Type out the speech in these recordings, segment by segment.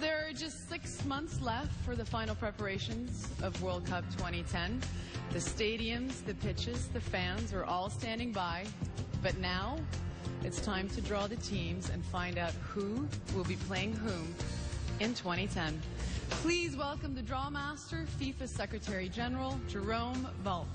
there are just 6 months left for the final preparations of World Cup 2010. The stadiums, the pitches, the fans are all standing by. But now, it's time to draw the teams and find out who will be playing whom in 2010. Please welcome the draw master, FIFA Secretary General, Jerome Valk.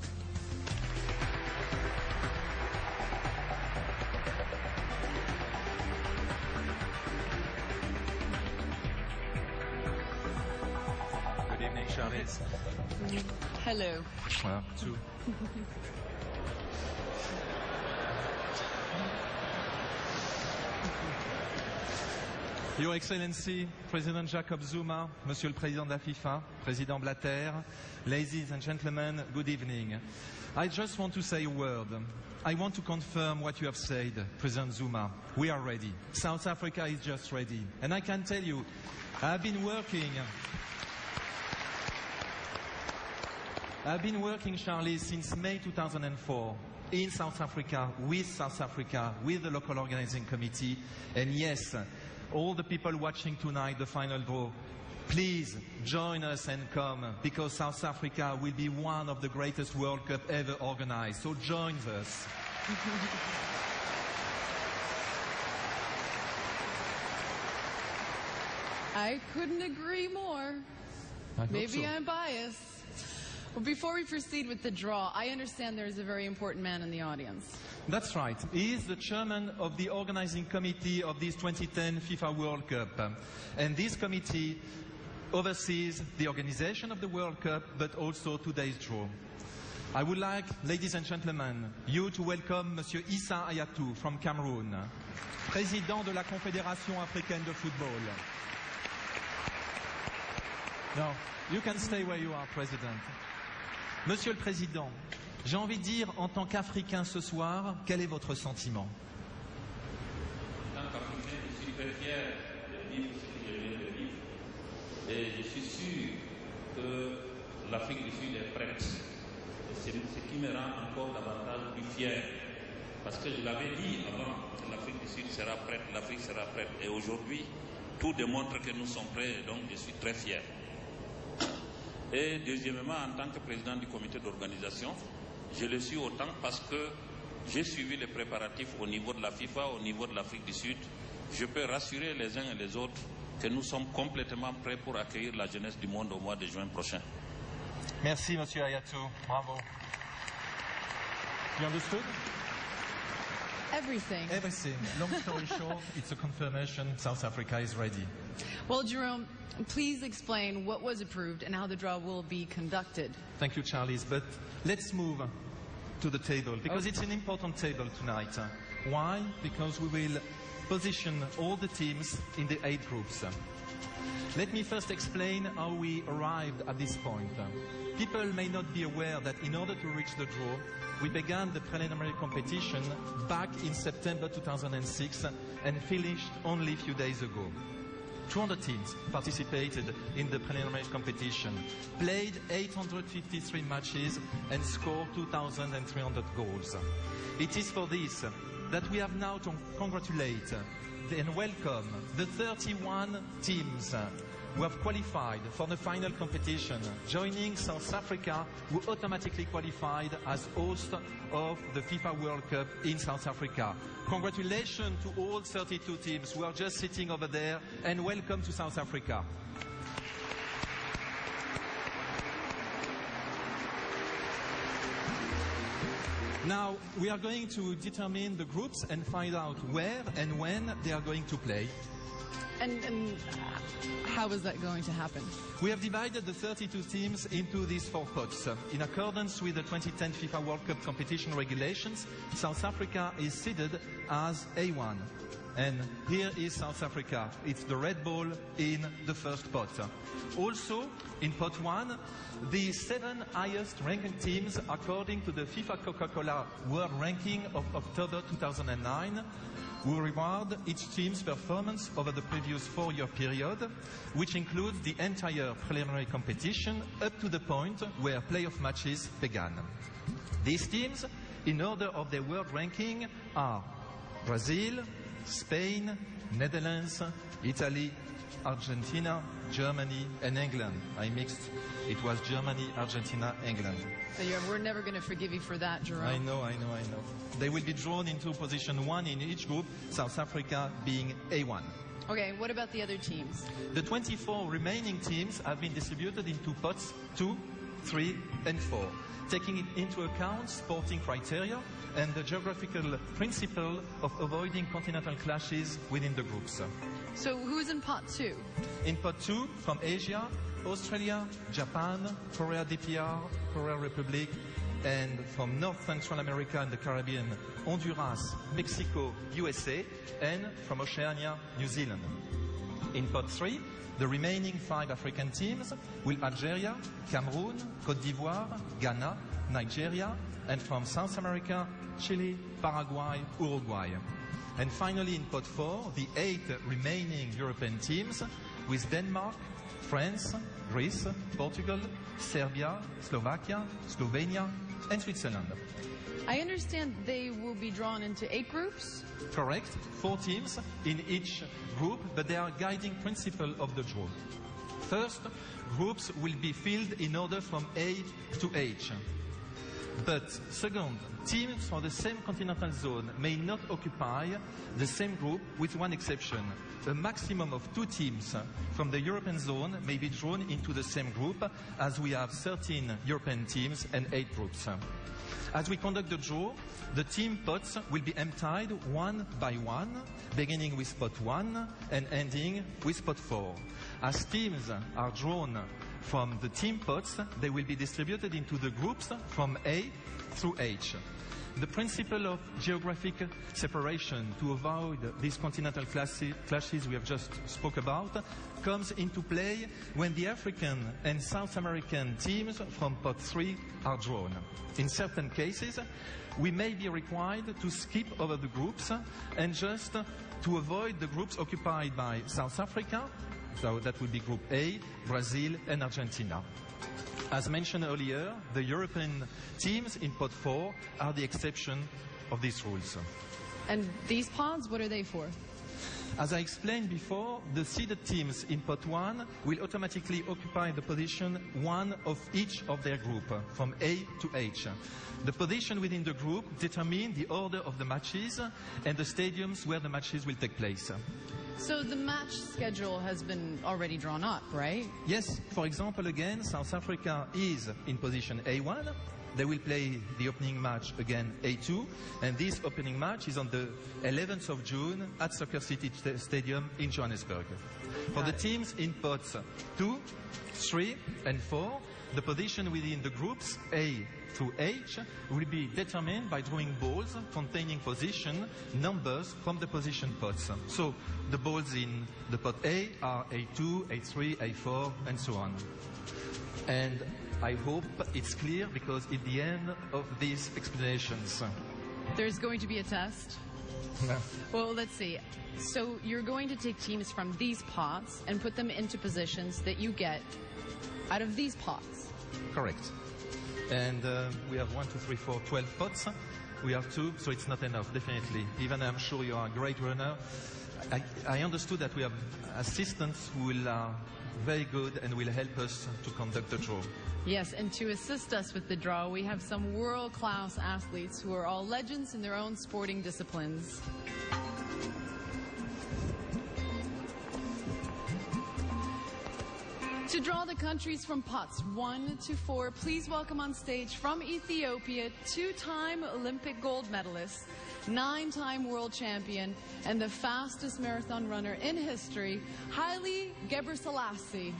Good evening, Charlize. Hello. Well, too. Your Excellency, President Jacob Zuma, Monsieur le Président de la FIFA, Président Blatter, ladies and gentlemen, good evening. I just want to say a word. I want to confirm what you have said, President Zuma. We are ready. South Africa is just ready. And I can tell you, I've been working, Charlize, since May 2004 in South Africa, with the local organizing committee. And yes, all the people watching tonight, the final draw, please join us and come, because South Africa will be one of the greatest World Cup ever organized. So join us. I couldn't agree more. Maybe I'm biased. Well, before we proceed with the draw, I understand there is a very important man in the audience. That's right. He is the chairman of the organizing committee of this 2010 FIFA World Cup. And this committee oversees the organization of the World Cup, but also today's draw. I would like, ladies and gentlemen, you to welcome Monsieur Issa Hayatou from Cameroon, Président de la Confédération Africaine de Football. No, you can stay where you are, President. Monsieur le Président, j'ai envie de dire, en tant qu'Africain ce soir, quel est votre sentiment? En tant qu'Africain, je suis très fier de vivre ce que je viens de vivre. Et je suis sûr que l'Afrique du Sud est prête. Et c'est ce qui me rend encore davantage plus fier. Parce que je l'avais dit avant, que l'Afrique du Sud sera prête, l'Afrique sera prête. Et aujourd'hui, tout démontre que nous sommes prêts, donc je suis très fier. Et deuxièmement, en tant que président du comité d'organisation, je le suis autant parce que j'ai suivi les préparatifs au niveau de la FIFA, au niveau de l'Afrique du Sud. Je peux rassurer les uns et les autres que nous sommes complètement prêts pour accueillir la jeunesse du monde au mois de juin prochain. Merci, Monsieur Hayatou. Bravo. You understood? Everything. Everything. Long story short, it's a confirmation South Africa is ready. Well, Jerome, please explain what was approved and how the draw will be conducted. Thank you, Charlize. But let's move to the table, because it's an important table tonight. Why? Because we will position all the teams in the 8 groups. Let me first explain how we arrived at this point. People may not be aware that in order to reach the draw, we began the preliminary competition back in September 2006 and finished only a few days ago. 200 teams participated in the preliminary competition, played 853 matches and scored 2,300 goals. It is for this that we have now to congratulate and welcome the 31 teams who have qualified for the final competition, joining South Africa, who automatically qualified as host of the FIFA World Cup in South Africa. Congratulations to all 32 teams who are just sitting over there, and welcome to South Africa. Now, we are going to determine the groups and find out where and when they are going to play. And how is that going to happen? We have divided the 32 teams into these 4 pots. In accordance with the 2010 FIFA World Cup competition regulations, South Africa is seeded as A1. And here is South Africa. It's the red ball in the first pot. Also, in pot 1, the 7 highest ranking teams according to the FIFA Coca-Cola World Ranking of October 2009 will reward each team's performance over the previous 4-year period, which includes the entire preliminary competition up to the point where playoff matches began. These teams, in order of their world ranking, are Brazil, Spain, Netherlands, Italy, Argentina, Germany, and England. I mixed. It was Germany, Argentina, England. We're never going to forgive you for that, Jerome. I know. They will be drawn into position 1 in each group, South Africa being A1. Okay, what about the other teams? The 24 remaining teams have been distributed into pots 2, 3, and 4, taking into account sporting criteria and the geographical principle of avoiding continental clashes within the groups. So who's in pot 2? In pot 2, from Asia, Australia, Japan, Korea DPR, Korea Republic, and from North Central America and the Caribbean, Honduras, Mexico, USA, and from Oceania, New Zealand. In pot 3, the remaining 5 African teams will Algeria, Cameroon, Côte d'Ivoire, Ghana, Nigeria, and from South America, Chile, Paraguay, Uruguay. And finally, in pot 4, the 8 remaining European teams with Denmark, France, Greece, Portugal, Serbia, Slovakia, Slovenia, and Switzerland. I understand they will be drawn into 8 groups? Correct. 4 teams in each group, but they are guiding principle of the draw. First, groups will be filled in order from A to H. But second, teams from the same continental zone may not occupy the same group, with one exception. A maximum of 2 teams from the European zone may be drawn into the same group, as we have 13 European teams and 8 groups. As we conduct the draw, the team pots will be emptied one by one, beginning with pot 1 and ending with pot 4. As teams are drawn from the team pots, they will be distributed into the groups from A through H. The principle of geographic separation to avoid these continental clashes we have just spoke about comes into play when the African and South American teams from pot 3 are drawn. In certain cases, we may be required to skip over the groups and just to avoid the groups occupied by South Africa, so that would be Group A, Brazil, and Argentina. As mentioned earlier, the European teams in pot 4 are the exception of these rules. And these pods, what are they for? As I explained before, the seeded teams in pot 1 will automatically occupy the position 1 of each of their group, from A to H. The position within the group determines the order of the matches and the stadiums where the matches will take place. So the match schedule has been already drawn up, right? Yes. For example, again, South Africa is in position A1. They will play the opening match again A2, and this opening match is on the 11th of June at Soccer City Stadium in Johannesburg. For the teams in pots 2, 3, and 4, the position within the groups A through H will be determined by drawing balls containing position numbers from the position pots. So the balls in the pot A are A2, A3, A4, and so on. And I hope it's clear, because at the end of these explanations, there's going to be a test? Well, let's see. So you're going to take teams from these pots and put them into positions that you get out of these pots? Correct. And we have 1, 2, 3, 4, 12 pots. We have 2, so it's not enough, definitely. Even I'm sure you are a great runner. I understood that we have assistants who will very good and will help us to conduct the draw. Yes, and to assist us with the draw, we have some world-class athletes who are all legends in their own sporting disciplines. To draw the countries from pots 1 to 4, please welcome on stage from Ethiopia, 2-time Olympic gold medalist, 9-time world champion, and the fastest marathon runner in history, Haile Gebrselassie.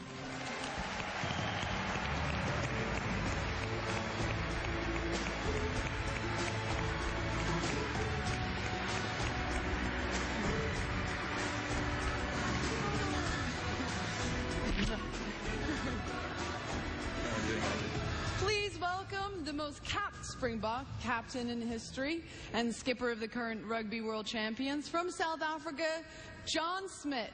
Please welcome the most capped Springbok captain in history and skipper of the current Rugby World Champions from South Africa, John Smit.